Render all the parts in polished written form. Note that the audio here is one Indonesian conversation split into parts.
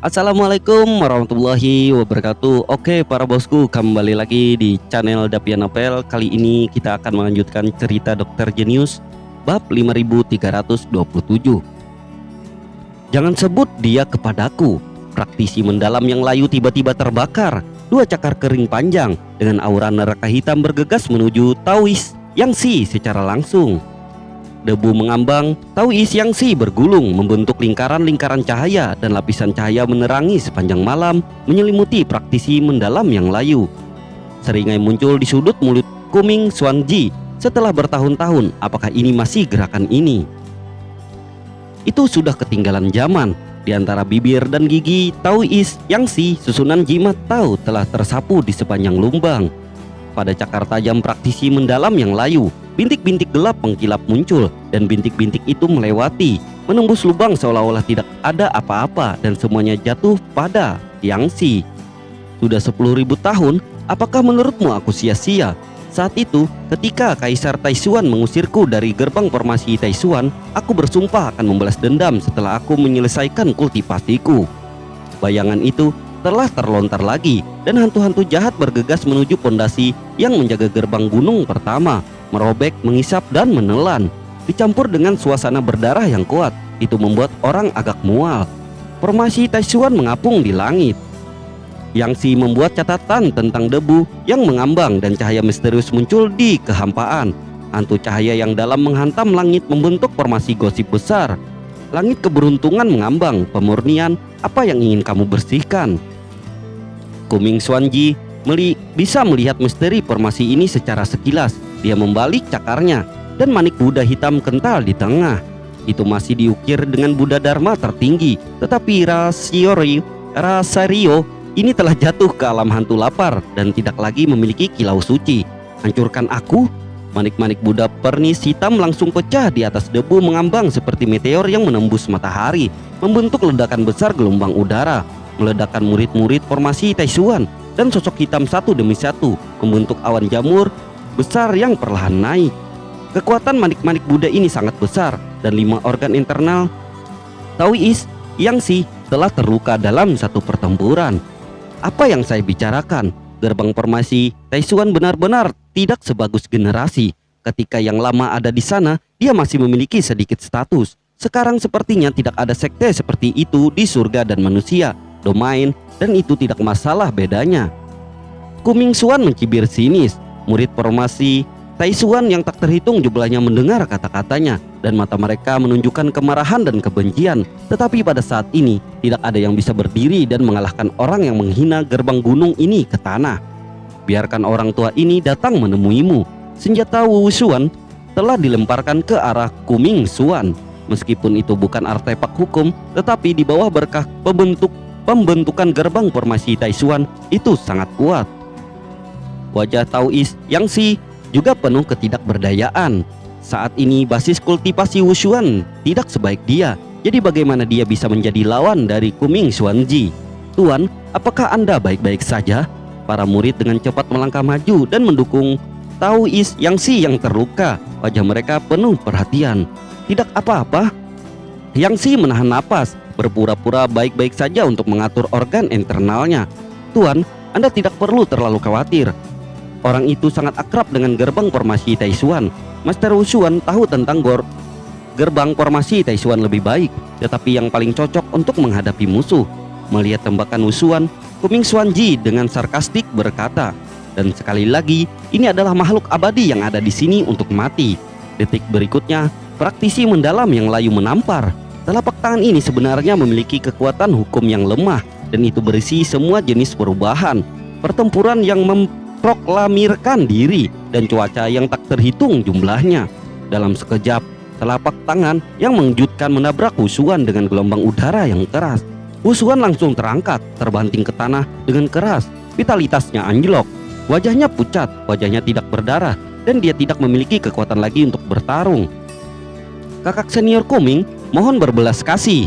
Assalamualaikum warahmatullahi wabarakatuh. Oke para bosku, kembali lagi di channel Dapian Novel. Kali ini kita akan melanjutkan cerita Dokter Jenius bab 5327. Jangan sebut dia kepadaku. Praktisi mendalam yang layu tiba-tiba terbakar. Dua cakar kering panjang dengan aura neraka hitam bergegas menuju Tauis Yangsi secara langsung. Debu mengambang, Tauis Yangsi bergulung membentuk lingkaran-lingkaran cahaya dan lapisan cahaya menerangi sepanjang malam menyelimuti praktisi mendalam yang layu. Seringai muncul di sudut mulut Kuming Xuanji setelah bertahun-tahun. Apakah ini masih gerakan ini? Itu sudah ketinggalan zaman. Di antara bibir dan gigi Tauis Yangsi, susunan jimat Tau telah tersapu di sepanjang lumbang. Pada cakar tajam praktisi mendalam yang layu, bintik-bintik gelap mengkilap muncul, dan bintik-bintik itu melewati, menembus lubang seolah-olah tidak ada apa-apa dan semuanya jatuh pada Yangsi. Sudah 10.000 tahun, apakah menurutmu aku sia-sia? Saat itu, ketika Kaisar Taishuan mengusirku dari gerbang formasi Taishuan, aku bersumpah akan membalas dendam setelah aku menyelesaikan kultivasiku. Bayangan itu telah terlontar lagi, dan hantu-hantu jahat bergegas menuju pondasi yang menjaga gerbang gunung pertama. Merobek, mengisap, dan menelan, dicampur dengan suasana berdarah yang kuat. Itu membuat orang agak mual. Formasi Taishuan mengapung di langit. Yangsi membuat catatan tentang debu yang mengambang dan cahaya misterius muncul di kehampaan. Hantu cahaya yang dalam menghantam langit membentuk formasi gosip besar. Langit keberuntungan mengambang, pemurnian, apa yang ingin kamu bersihkan? Kuming Xuanji bisa melihat misteri formasi ini secara sekilas. Dia membalik cakarnya, dan manik Buddha hitam kental di tengah. Itu masih diukir dengan Buddha Dharma tertinggi, tetapi Rasario ini telah jatuh ke alam hantu lapar dan tidak lagi memiliki kilau suci. Hancurkan aku? Manik-manik Buddha pernis hitam langsung pecah di atas debu mengambang seperti meteor yang menembus matahari, membentuk ledakan besar gelombang udara, meledakkan murid-murid formasi Taishuan, dan sosok hitam satu demi satu membentuk awan jamur besar yang perlahan naik. Kekuatan manik-manik Buddha ini sangat besar, dan 5 organ internal Tauis Yangsi telah terluka dalam satu pertempuran. Apa yang saya bicarakan? Gerbang formasi Taishuan benar-benar tidak sebagus generasi. Ketika yang lama ada di sana, dia masih memiliki sedikit status. Sekarang sepertinya tidak ada sekte seperti itu di surga dan manusia, domain, dan itu tidak masalah bedanya. Kuming Xuan mencibir sinis. Murid formasi Taishuan yang tak terhitung jumlahnya mendengar kata-katanya, dan mata mereka menunjukkan kemarahan dan kebencian. Tetapi pada saat ini tidak ada yang bisa berdiri dan mengalahkan orang yang menghina gerbang gunung ini ke tanah. Biarkan orang tua ini datang menemuimu. Senjata Wushuan telah dilemparkan ke arah Kuming Xuan. Meskipun itu bukan artefak hukum, tetapi di bawah berkah pembentukan gerbang formasi Taishuan itu sangat kuat. Wajah Tauis Yangsi juga penuh ketidakberdayaan. Saat ini basis kultivasi Wushuan tidak sebaik dia. Jadi bagaimana dia bisa menjadi lawan dari Kuming Xuanji? Tuan, apakah Anda baik-baik saja? Para murid dengan cepat melangkah maju dan mendukung Tauis Yangsi yang terluka. Wajah mereka penuh perhatian. Tidak apa-apa. Yangsi menahan napas, berpura-pura baik-baik saja untuk mengatur organ internalnya. Tuan, Anda tidak perlu terlalu khawatir. Orang itu sangat akrab dengan gerbang formasi Taishuan. Master Wushuan tahu tentang gerbang formasi Taishuan lebih baik, tetapi yang paling cocok untuk menghadapi musuh. Melihat tembakan Wushuan, Kuming Xuanji dengan sarkastik berkata, dan sekali lagi, ini adalah makhluk abadi yang ada di sini untuk mati. Detik berikutnya, praktisi mendalam yang layu menampar. Telapak tangan ini sebenarnya memiliki kekuatan hukum yang lemah, dan itu berisi semua jenis perubahan. Pertempuran yang proklamirkan diri dan cuaca yang tak terhitung jumlahnya. Dalam sekejap, telapak tangan yang mengejutkan menabrak Wushuan dengan gelombang udara yang keras. Wushuan langsung terangkat, terbanting ke tanah dengan keras. Vitalitasnya anjlok, wajahnya pucat, wajahnya tidak berdarah, dan dia tidak memiliki kekuatan lagi untuk bertarung. Kakak senior Kuming, mohon berbelas kasih.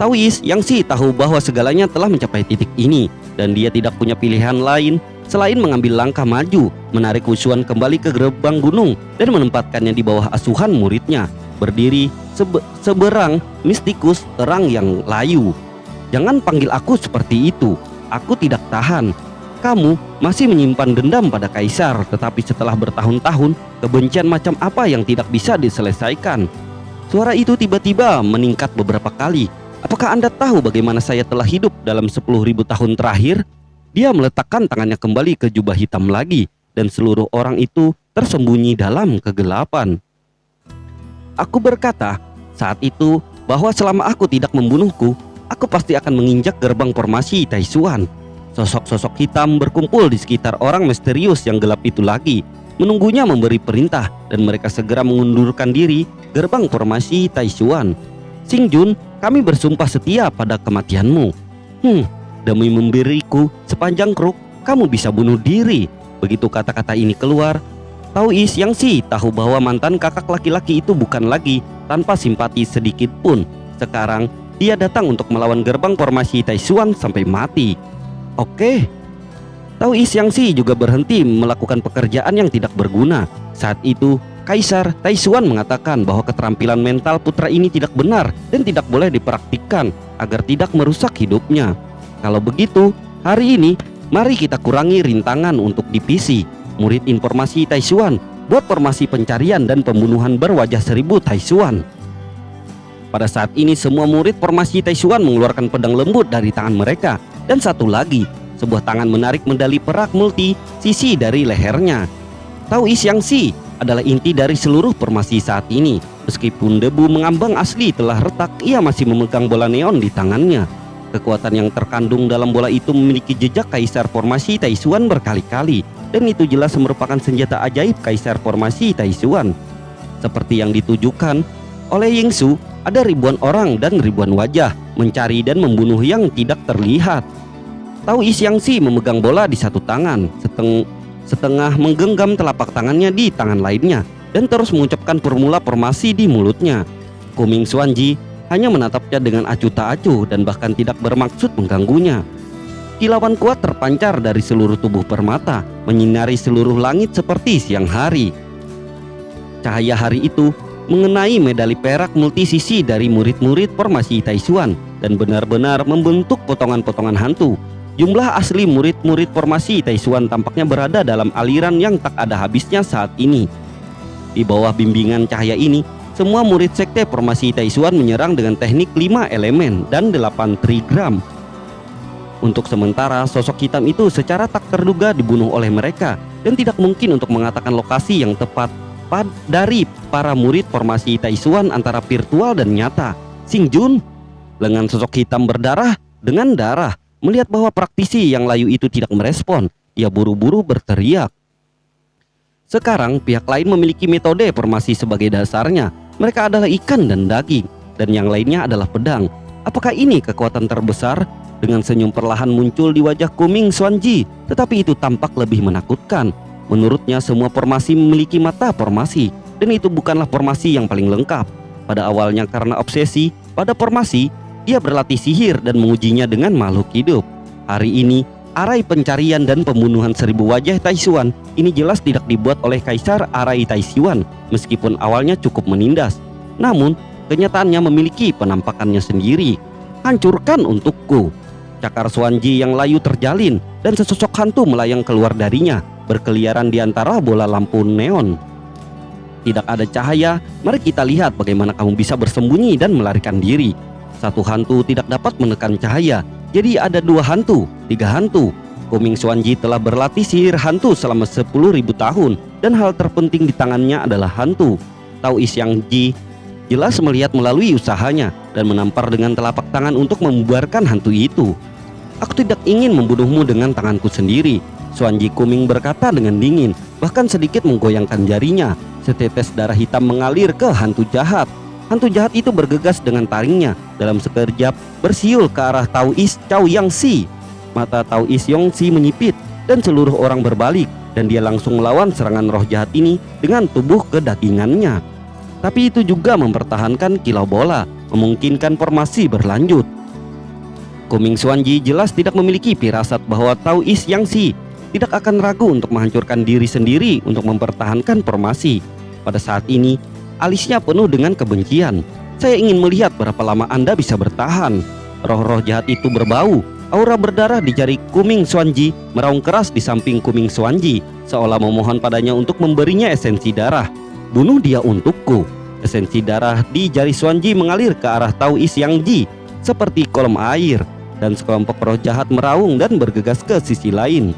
Tauis Yangsi tahu bahwa segalanya telah mencapai titik ini, dan dia tidak punya pilihan lain selain mengambil langkah maju, menarik Wushuan kembali ke gerbang gunung dan menempatkannya di bawah asuhan muridnya, berdiri seberang mistikus terang yang layu. Jangan panggil aku seperti itu. Aku tidak tahan. Kamu masih menyimpan dendam pada kaisar, tetapi setelah bertahun-tahun, kebencian macam apa yang tidak bisa diselesaikan?" Suara itu tiba-tiba meningkat beberapa kali. "Apakah Anda tahu bagaimana saya telah hidup dalam 10.000 tahun terakhir?" Dia meletakkan tangannya kembali ke jubah hitam lagi, dan seluruh orang itu tersembunyi dalam kegelapan. Aku berkata saat itu bahwa selama aku tidak membunuhku, aku pasti akan menginjak gerbang formasi Taishuan. Sosok-sosok hitam berkumpul di sekitar orang misterius yang gelap itu lagi, menunggunya memberi perintah, dan mereka segera mengundurkan diri gerbang formasi Taishuan. "Xing Jun, kami bersumpah setia pada kematianmu. Demi memberiku sepanjang kruk, kamu bisa bunuh diri." Begitu kata-kata ini keluar, Tao Xiangxi tahu bahwa mantan kakak laki-laki itu bukan lagi tanpa simpati sedikit pun. Sekarang dia datang untuk melawan gerbang formasi Taishuan sampai mati. Oke. Tao Xiangxi juga berhenti melakukan pekerjaan yang tidak berguna. Saat itu Kaisar Taishuan mengatakan bahwa keterampilan mental putra ini tidak benar dan tidak boleh dipraktikkan agar tidak merusak hidupnya. Kalau begitu, hari ini mari kita kurangi rintangan untuk divisi murid informasi Taishuan buat formasi pencarian dan pembunuhan berwajah 1000 Taishuan. Pada saat ini semua murid formasi Taishuan mengeluarkan pedang lembut dari tangan mereka, dan satu lagi, sebuah tangan menarik medali perak multi sisi dari lehernya. Tao Xiangxi adalah inti dari seluruh formasi saat ini. Meskipun debu mengambang asli telah retak, ia masih memegang bola neon di tangannya. Kekuatan yang terkandung dalam bola itu memiliki jejak kaisar formasi Taishuan berkali-kali, dan itu jelas merupakan senjata ajaib kaisar formasi Taishuan. Seperti yang ditujukan oleh Yingsu, ada ribuan orang dan ribuan wajah mencari dan membunuh yang tidak terlihat. Tao Xiangxi memegang bola di satu tangan, setengah menggenggam telapak tangannya di tangan lainnya, dan terus mengucapkan formula formasi di mulutnya. Kuming Xuanji hanya menatapnya dengan acuh tak acuh dan bahkan tidak bermaksud mengganggunya. Kilauan kuat terpancar dari seluruh tubuh permata, menyinari seluruh langit seperti siang hari. Cahaya hari itu mengenai medali perak multisisi dari murid-murid formasi Taishuan dan benar-benar membentuk potongan-potongan hantu. Jumlah asli murid-murid formasi Taishuan tampaknya berada dalam aliran yang tak ada habisnya saat ini. Di bawah bimbingan cahaya ini, semua murid sekte formasi Taishuan menyerang dengan teknik 5 elemen dan 8 trigram. Untuk sementara, sosok hitam itu secara tak terduga dibunuh oleh mereka, dan tidak mungkin untuk mengatakan lokasi yang tepat dari para murid formasi Taishuan antara virtual dan nyata. Xing Jun, lengan sosok hitam berdarah dengan darah. Melihat bahwa praktisi yang layu itu tidak merespon, ia buru-buru berteriak. Sekarang pihak lain memiliki metode formasi sebagai dasarnya. Mereka adalah ikan dan daging, dan yang lainnya adalah pedang. Apakah ini kekuatan terbesar? Dengan senyum perlahan muncul di wajah Kuming Xuanji, tetapi itu tampak lebih menakutkan. Menurutnya semua formasi memiliki mata formasi, dan itu bukanlah formasi yang paling lengkap. Pada awalnya karena obsesi pada formasi, dia berlatih sihir dan mengujinya dengan makhluk hidup. Hari ini, arai pencarian dan pembunuhan 1000 wajah Taishuan ini jelas tidak dibuat oleh Kaisar Arai Taishuan, meskipun awalnya cukup menindas. Namun, kenyataannya memiliki penampakannya sendiri. Hancurkan untukku. Cakar Xuanji yang layu terjalin, dan sesosok hantu melayang keluar darinya, berkeliaran di antara bola lampu neon. Tidak ada cahaya, mari kita lihat bagaimana kamu bisa bersembunyi dan melarikan diri. Satu hantu tidak dapat menekan cahaya, jadi ada 2 hantu, 3 hantu. Kuming Xuanji telah berlatih sihir hantu selama 10.000 tahun, dan hal terpenting di tangannya adalah hantu. Tao Xiangxi jelas melihat melalui usahanya dan menampar dengan telapak tangan untuk membubarkan hantu itu. Aku tidak ingin membunuhmu dengan tanganku sendiri, Xuanji Kuming berkata dengan dingin, bahkan sedikit menggoyangkan jarinya. Setetes darah hitam mengalir ke hantu jahat. Hantu jahat itu bergegas dengan taringnya, dalam sekejap bersiul ke arah Tao Xiangxi. Mata Tao Xiangxi menyipit dan seluruh orang berbalik, dan dia langsung melawan serangan roh jahat ini dengan tubuh kedagingannya. Tapi itu juga mempertahankan kilau bola, memungkinkan formasi berlanjut. Kuming Xuanji jelas tidak memiliki firasat bahwa Tao Xiangxi tidak akan ragu untuk menghancurkan diri sendiri untuk mempertahankan formasi. Pada saat ini, alisnya penuh dengan kebencian. Saya ingin melihat berapa lama Anda bisa bertahan. Roh-roh jahat itu berbau. Aura berdarah di jari Kuming Xuanji meraung keras di samping Kuming Xuanji, seolah memohon padanya untuk memberinya esensi darah. Bunuh dia untukku. Esensi darah di jari Xuanji mengalir ke arah Tao Is Yang Ji seperti kolom air, dan sekelompok roh jahat meraung dan bergegas ke sisi lain.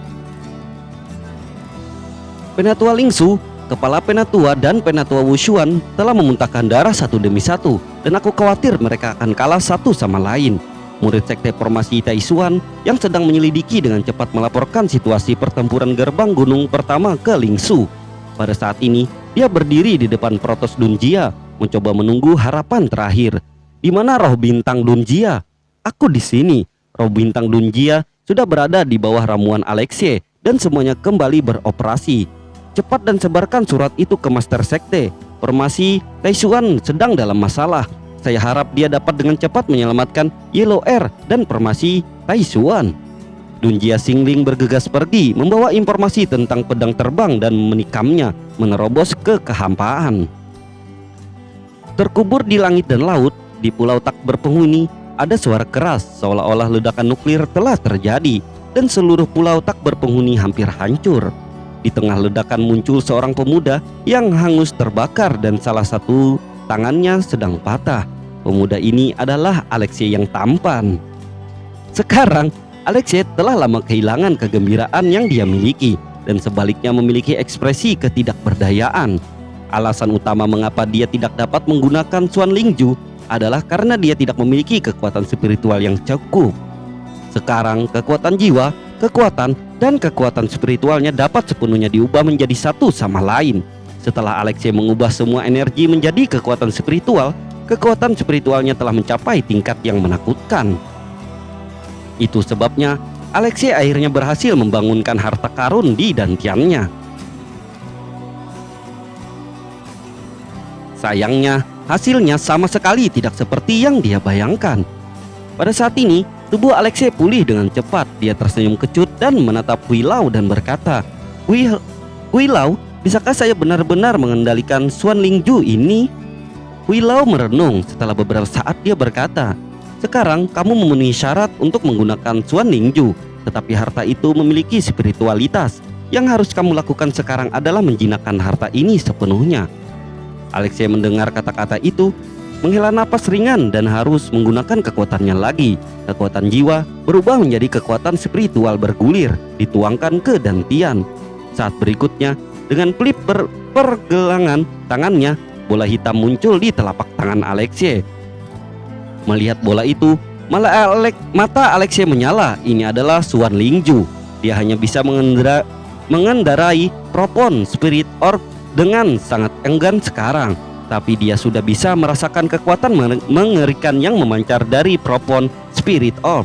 Penatua Lingsu, kepala penatua dan penatua Wushuan telah memuntahkan darah satu demi satu, dan aku khawatir mereka akan kalah satu sama lain. Murid sekte formasi Taishuan yang sedang menyelidiki dengan cepat melaporkan situasi pertempuran gerbang gunung pertama ke Lingsu. Pada saat ini, dia berdiri di depan Protos Dunjia, mencoba menunggu harapan terakhir. Di mana roh bintang Dunjia? Aku di sini. Roh bintang Dunjia sudah berada di bawah ramuan Alexei dan semuanya kembali beroperasi. Cepat dan sebarkan surat itu ke Master Sekte. Formasi Taishuan sedang dalam masalah. Saya harap dia dapat dengan cepat menyelamatkan Yellow Air dan formasi Taishuan. Dunjia Xingling bergegas pergi membawa informasi tentang pedang terbang dan menikamnya menerobos ke kehampaan. Terkubur di langit dan laut, di pulau tak berpenghuni, ada suara keras seolah-olah ledakan nuklir telah terjadi dan seluruh pulau tak berpenghuni hampir hancur. Di tengah ledakan muncul seorang pemuda yang hangus terbakar dan salah satu tangannya sedang patah. Pemuda ini adalah Alexei yang tampan. Sekarang, Alexei telah lama kehilangan kegembiraan yang dia miliki dan sebaliknya memiliki ekspresi ketidakberdayaan. Alasan utama mengapa dia tidak dapat menggunakan Xuan Lingju adalah karena dia tidak memiliki kekuatan spiritual yang cukup. Sekarang, kekuatan jiwa, kekuatan, dan kekuatan spiritualnya dapat sepenuhnya diubah menjadi satu sama lain. Setelah Alexei mengubah semua energi menjadi kekuatan spiritual, kekuatan spiritualnya telah mencapai tingkat yang menakutkan. Itu sebabnya Alexei akhirnya berhasil membangunkan harta karun di dantiannya. Sayangnya, hasilnya sama sekali tidak seperti yang dia bayangkan. Pada saat ini, tubuh Alexei pulih dengan cepat. Dia tersenyum kecut dan menatap Hui Lao dan berkata, Hui Lao, bisakah saya benar-benar mengendalikan Xuan Lingju ini? Hui Lao merenung. Setelah beberapa saat dia berkata, sekarang kamu memenuhi syarat untuk menggunakan Xuan Lingju, tetapi harta itu memiliki spiritualitas. Yang harus kamu lakukan sekarang adalah menjinakkan harta ini sepenuhnya. Alexei mendengar kata-kata itu, menghela napas ringan dan harus menggunakan kekuatannya lagi. Kekuatan jiwa berubah menjadi kekuatan spiritual bergulir, dituangkan ke dantian. Saat berikutnya, dengan klip pergelangan tangannya, bola hitam muncul di telapak tangan Alexei. Melihat bola itu, mata Alexei menyala. Ini adalah Xuan Lingju. Dia hanya bisa mengendarai Propon Spirit Orb dengan sangat enggan sekarang, tapi dia sudah bisa merasakan kekuatan mengerikan yang memancar dari Propon Spirit Orb.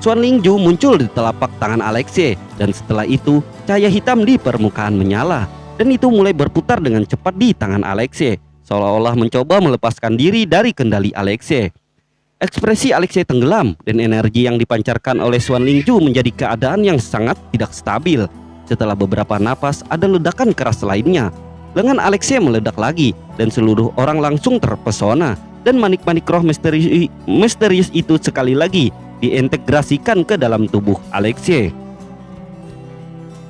Xuan Lingju muncul di telapak tangan Alexei, dan setelah itu cahaya hitam di permukaan menyala, dan itu mulai berputar dengan cepat di tangan Alexei, seolah-olah mencoba melepaskan diri dari kendali Alexei. Ekspresi Alexei tenggelam dan energi yang dipancarkan oleh Xuan Lingju menjadi keadaan yang sangat tidak stabil. Setelah beberapa napas, ada ledakan keras lainnya. Lengan Alexei meledak lagi dan seluruh orang langsung terpesona, dan manik-manik roh misterius itu sekali lagi diintegrasikan ke dalam tubuh Alexei.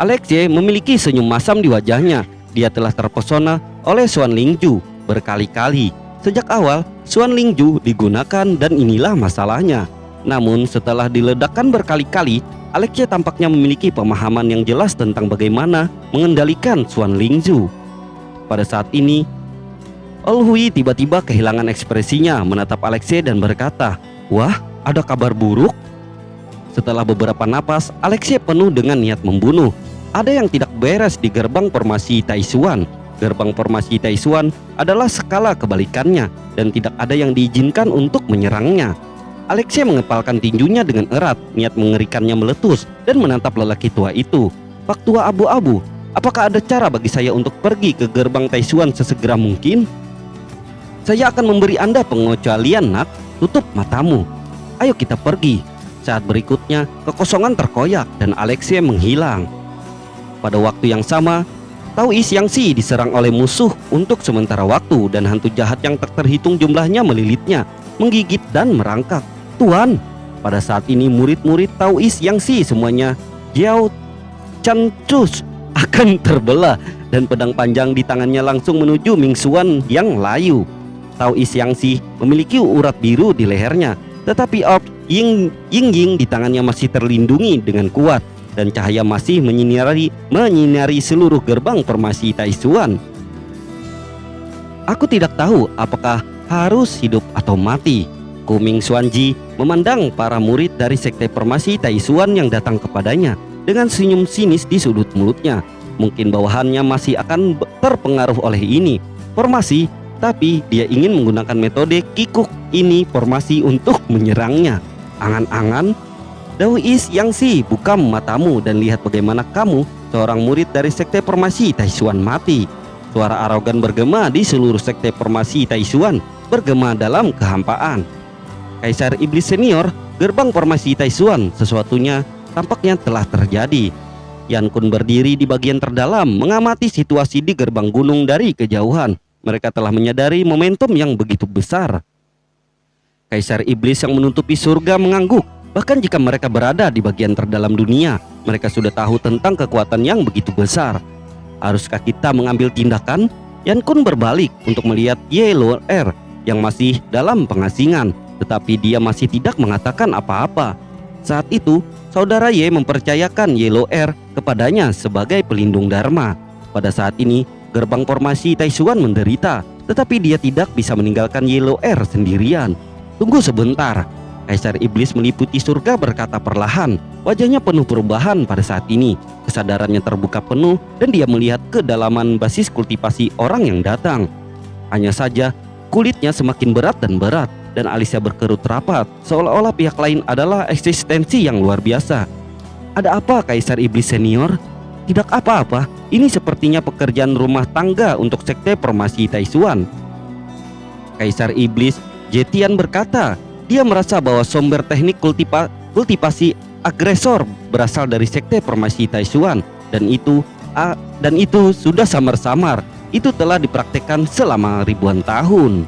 Alexei memiliki senyum masam di wajahnya. Dia telah terpesona oleh Xuan Lingju berkali-kali. Sejak awal, Xuan Lingju digunakan dan inilah masalahnya. Namun setelah diledakkan berkali-kali, Alexei tampaknya memiliki pemahaman yang jelas tentang bagaimana mengendalikan Xuan Lingju. Pada saat ini, Olhui tiba-tiba kehilangan ekspresinya, menatap Alexei dan berkata, "Wah, ada kabar buruk?" Setelah beberapa napas, Alexei penuh dengan niat membunuh. Ada yang tidak beres di gerbang formasi Taishuan. Gerbang formasi Taishuan adalah skala kebalikannya dan tidak ada yang diizinkan untuk menyerangnya. Alexei mengepalkan tinjunya dengan erat, niat mengerikannya meletus dan menatap lelaki tua itu. "Pak tua abu-abu, apakah ada cara bagi saya untuk pergi ke gerbang Taishuan sesegera mungkin? Saya akan memberi Anda pengecualian, nak. Tutup matamu. Ayo kita pergi." Saat berikutnya, kekosongan terkoyak dan Alexei menghilang. Pada waktu yang sama, Tao Is Yang Si diserang oleh musuh untuk sementara waktu, dan hantu jahat yang tak terhitung jumlahnya melilitnya, menggigit dan merangkak. Tuan, pada saat ini murid-murid Taois Yangzi semuanya Jiao Chancus akan terbelah dan pedang panjang di tangannya langsung menuju Mingxuan yang layu. Taois Yangzi memiliki urat biru di lehernya, tetapi orb Ying di tangannya masih terlindungi dengan kuat dan cahaya masih menyinari seluruh gerbang formasi Taishuan. Aku tidak tahu apakah harus hidup atau mati. Kuming Xuanji memandang para murid dari sekte formasi Taishuan yang datang kepadanya dengan senyum sinis di sudut mulutnya. Mungkin bawahannya masih akan terpengaruh oleh ini formasi, tapi dia ingin menggunakan metode kikuk ini formasi untuk menyerangnya. Angan-angan, Taois Yangzi, buka matamu dan lihat bagaimana kamu, seorang murid dari sekte formasi Taishuan, mati. Suara arogan bergema di seluruh sekte formasi Taishuan, bergema dalam kehampaan. Kaisar Iblis Senior, gerbang formasi Taishuan, sesuatunya tampaknya telah terjadi. Yan Kun berdiri di bagian terdalam mengamati situasi di gerbang gunung dari kejauhan. Mereka telah menyadari momentum yang begitu besar. Kaisar Iblis yang menutupi surga mengangguk. Bahkan jika mereka berada di bagian terdalam dunia, mereka sudah tahu tentang kekuatan yang begitu besar. Haruskah kita mengambil tindakan? Yan Kun berbalik untuk melihat Yellow Air yang masih dalam pengasingan, tetapi dia masih tidak mengatakan apa-apa. Saat itu, saudara Ye mempercayakan Yellow Air kepadanya sebagai pelindung Dharma. Pada saat ini, gerbang formasi Taishuan menderita, tetapi dia tidak bisa meninggalkan Yellow Air sendirian. Tunggu sebentar. Kaisar Iblis meliputi surga berkata perlahan. Wajahnya penuh perubahan pada saat ini. Kesadarannya terbuka penuh dan dia melihat kedalaman basis kultivasi orang yang datang. Hanya saja, kulitnya semakin berat dan alisnya berkerut rapat, seolah-olah pihak lain adalah eksistensi yang luar biasa. Ada apa, Kaisar Iblis Senior? Tidak apa-apa, ini sepertinya pekerjaan rumah tangga untuk sekte formasi Taishuan. Kaisar Iblis Jetian berkata, dia merasa bahwa sumber teknik kultivasi agresor berasal dari sekte formasi Taishuan, dan itu sudah samar-samar. Itu telah dipraktekkan selama ribuan tahun.